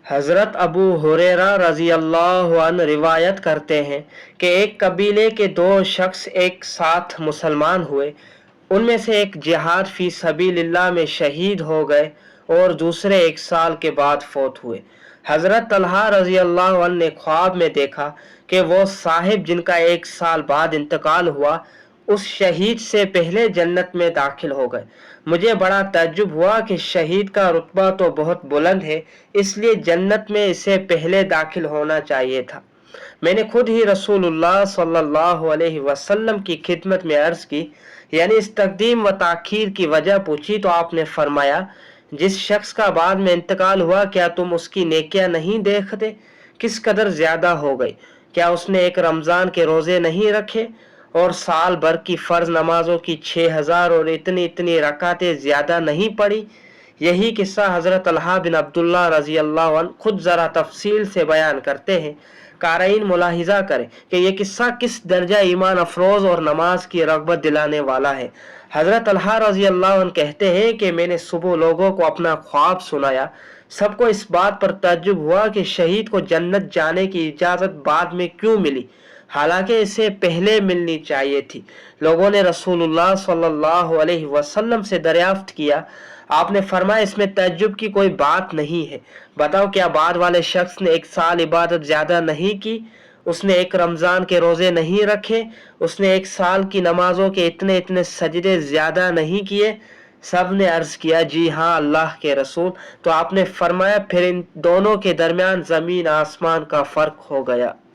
حضرت ابو ہریرہ رضی اللہ عنہ روایت کرتے ہیں کہ ایک قبیلے کے دو شخص ایک ساتھ مسلمان ہوئے۔ ان میں سے ایک جہاد فی سبیل اللہ میں شہید ہو گئے اور دوسرے 1 سال کے بعد فوت ہوئے۔ حضرت طلحہ رضی اللہ عنہ نے خواب میں دیکھا کہ وہ صاحب جن کا 1 سال بعد انتقال ہوا اس شہید سے پہلے جنت میں داخل ہو گئے۔ مجھے بڑا تعجب ہوا کہ شہید کا رتبہ تو بہت بلند ہے، اس لیے جنت میں اسے پہلے داخل ہونا چاہیے تھا۔ میں نے خود ہی رسول اللہ صلی اللہ علیہ وسلم کی خدمت میں عرض کی، یعنی اس تقدیم و تاخیر کی وجہ پوچھی، تو آپ نے فرمایا جس شخص کا بعد میں انتقال ہوا کیا تم اس کی نیکیاں نہیں دیکھتے کس قدر زیادہ ہو گئی؟ کیا اس نے ایک رمضان کے روزے نہیں رکھے اور سال بھر کی فرض نمازوں کی 6000 اور اتنی رکعتیں زیادہ نہیں پڑھی؟ یہی قصہ حضرت طلحہ بن عبداللہ رضی اللہ عنہ خود ذرا تفصیل سے بیان کرتے ہیں۔ قارئین ملاحظہ کریں کہ یہ قصہ کس درجہ ایمان افروز اور نماز کی رغبت دلانے والا ہے۔ حضرت طلحہ رضی اللہ عنہ کہتے ہیں کہ میں نے صبح لوگوں کو اپنا خواب سنایا۔ سب کو اس بات پر تعجب ہوا کہ شہید کو جنت جانے کی اجازت بعد میں کیوں ملی، حالانکہ اسے پہلے ملنی چاہیے تھی۔ لوگوں نے رسول اللہ صلی اللہ علیہ وسلم سے دریافت کیا، آپ نے فرمایا اس میں تعجب کی کوئی بات نہیں ہے۔ بتاؤ کیا بعد والے شخص نے 1 سال عبادت زیادہ نہیں کی، اس نے ایک رمضان کے روزے نہیں رکھے، اس نے 1 سال کی نمازوں کے اتنے سجدے زیادہ نہیں کیے؟ سب نے عرض کیا جی ہاں اللہ کے رسول۔ تو آپ نے فرمایا پھر ان دونوں کے درمیان زمین آسمان کا فرق ہو گیا۔